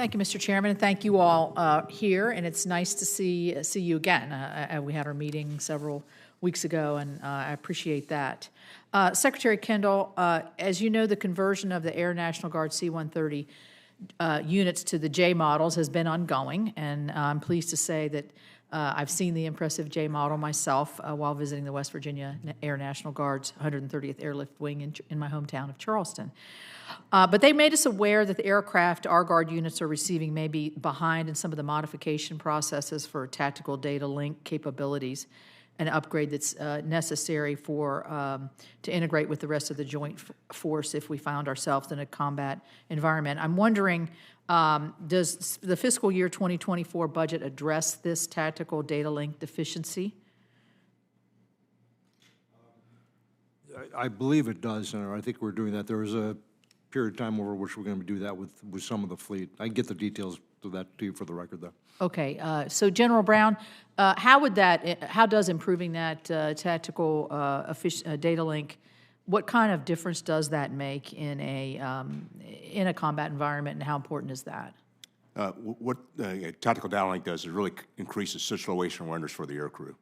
Thank you, Mr. Chairman, and thank you all here, and it's nice to see you again. We had our meeting several weeks ago, and I appreciate that. Secretary Kendall, as you know, the conversion of the Air National Guard C-130 units to the J models has been ongoing, and I'm pleased to say that I've seen the impressive J model myself while visiting the West Virginia Air National Guard's 130th Airlift Wing in my hometown of Charleston. But they made us aware that the aircraft our Guard units are receiving may be behind in some of the modification processes for tactical data link capabilities, an upgrade that's necessary for to integrate with the rest of the joint force if we found ourselves in a combat environment. I'm wondering, does the fiscal year 2024 budget address this tactical data link deficiency? I believe it does, Senator. I think we're doing that. There is a period of time over which we're going to do that with some of the fleet. I can get the details of that to you for the record, though. Okay. So, General Brown, how does improving that tactical data link, what kind of difference does that make in a combat environment, and how important is that? What tactical data link does is really increases situational awareness for the aircrew.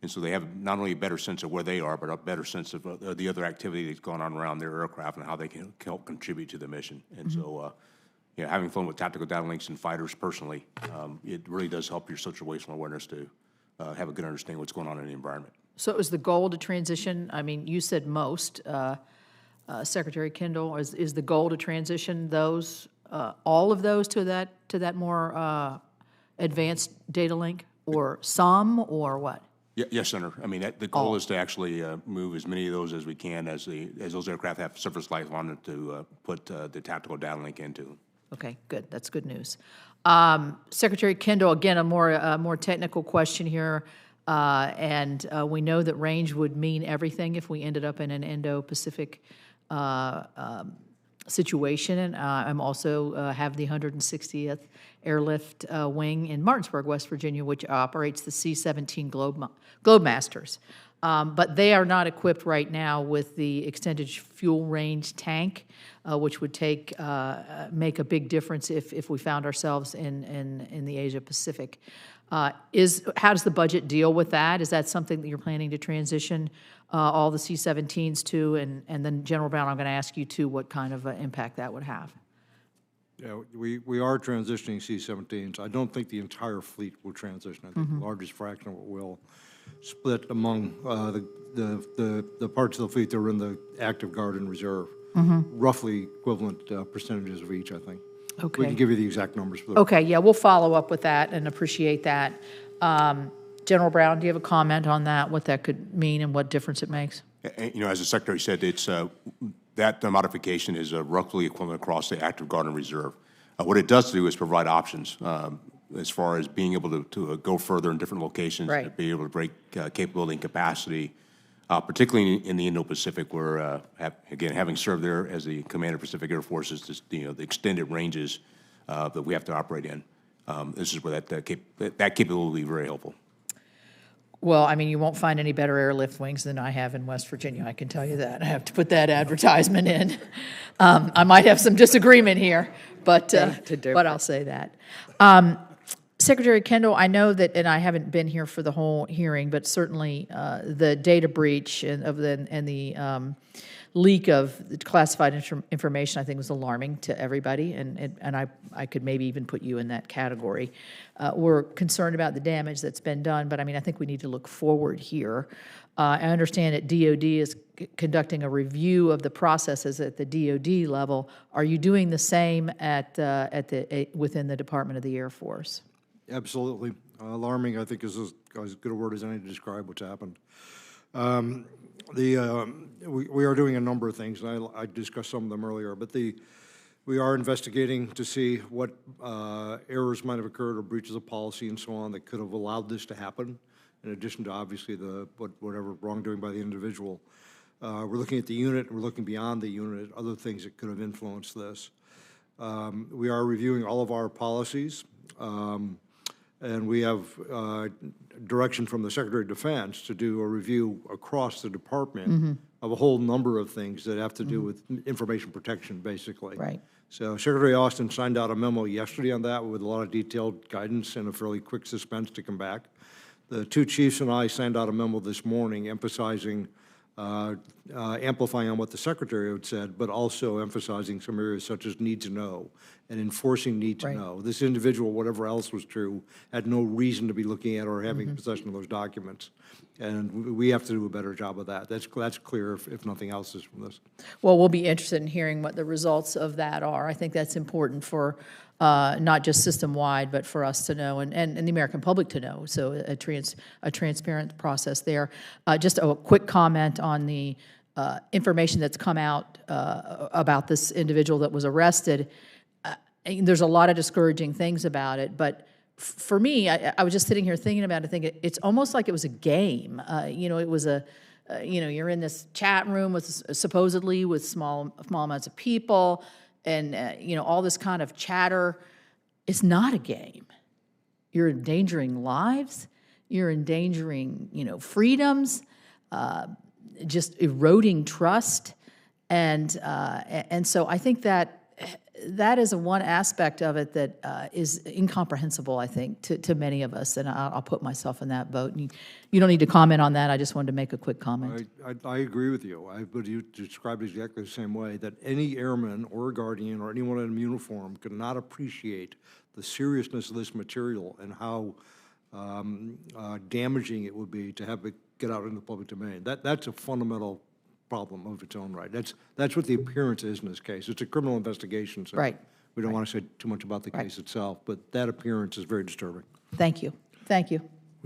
And so they have not only a better sense of where they are, but a better sense of the other activity that's going on around their aircraft and how they can help contribute to the mission. And so, having flown with tactical data links and fighters personally, it really does help your situational awareness to have a good understanding of what's going on in the environment. So it was the goal to transition, I mean, you said most, Secretary Kendall, is the goal to transition those, all of those to that more advanced data link, or some, or what? Yes, Senator. I mean, the goal is to actually move as many of those as we can as those aircraft have surface life on it to put the tactical data link into. Okay, good. That's good news. Secretary Kendall, again, a more technical question here, and we know that range would mean everything if we ended up in an Indo-Pacific situation. And I'm also have the 160th Airlift Wing in Martinsburg, West Virginia, which operates the C-17 Globemasters. But they are not equipped right now with the extended fuel range tank, which would make a big difference if we found ourselves in the Asia Pacific. How does the budget deal with that? Is that something that you're planning to transition all the C-17s to? And then, General Brown, I'm going to ask you too what kind of impact that would have. Yeah, we are transitioning C-17s. I don't think the entire fleet will transition. I think the largest fraction of it will split among the parts of the fleet that are in the active guard and reserve. Roughly equivalent percentages of each, I think. Okay. We can give you the exact numbers. For okay, yeah, we'll follow up with that and appreciate that. General Brown, do you have a comment on that, what that could mean and what difference it makes? You know, as the Secretary said, it's that modification is roughly equivalent across the active guard and reserve. What it does do is provide options as far as being able to go further in different locations, right, to be able to break capability and capacity, particularly in the Indo-Pacific, where, again, having served there as the commander of Pacific Air Forces, the extended ranges that we have to operate in, this is where that capability will be very helpful. Well, I mean, you won't find any better airlift wings than I have in West Virginia. I can tell you that. I have to put that advertisement in. I might have some disagreement here, but I'll say that. Secretary Kendall, I know that, and I haven't been here for the whole hearing, but certainly the data breach and the leak of classified information, I think, was alarming to everybody, and I could maybe even put you in that category. We're concerned about the damage that's been done, but I mean, I think we need to look forward here. I understand that DOD is conducting a review of the processes at the DOD level. Are you doing the same within the Department of the Air Force? Absolutely. Alarming, I think, is as good a word as any to describe what's happened. We are doing a number of things, and I discussed some of them earlier, but we are investigating to see what errors might have occurred or breaches of policy and so on that could have allowed this to happen, in addition to obviously whatever wrongdoing by the individual. We're looking at the unit, and we're looking beyond the unit at other things that could have influenced this. We are reviewing all of our policies, and we have direction from the Secretary of Defense to do a review across the department of a whole number of things that have to do with information protection, basically. Right. So Secretary Austin signed out a memo yesterday on that with a lot of detailed guidance and a fairly quick suspense to come back. The two chiefs and I signed out a memo this morning emphasizing, amplifying on what the Secretary had said, but also emphasizing some areas such as need to know and enforcing need to Right. know. This individual, whatever else was true, had no reason to be looking at or having possession of those documents. And we have to do a better job of that. That's clear, if nothing else is from this. Well, we'll be interested in hearing what the results of that are. I think that's important for not just system-wide, but for us to know and the American public to know. So a transparent process there. Just a quick comment on the information that's come out about this individual that was arrested. There's a lot of discouraging things about it, but for me, I was just sitting here thinking about it, thinking it's almost like it was a game. It was you're in this chat room with supposedly with small amounts of people, and all this kind of chatter. It's not a game. You're endangering lives. You're endangering freedoms, just eroding trust, and so I think that is one aspect of it that is incomprehensible, I think, to many of us, and I'll put myself in that boat. And you don't need to comment on that. I just wanted to make a quick comment. I agree with you. But you described it exactly the same way, that any airman or guardian or anyone in a uniform could not appreciate the seriousness of this material and how damaging it would be to have it get out into the public domain. That's a fundamental problem of its own right. That's what the appearance is in this case. It's a criminal investigation, so Right. we don't want to say too much about the case itself, but that appearance is very disturbing. Thank you. Thank you.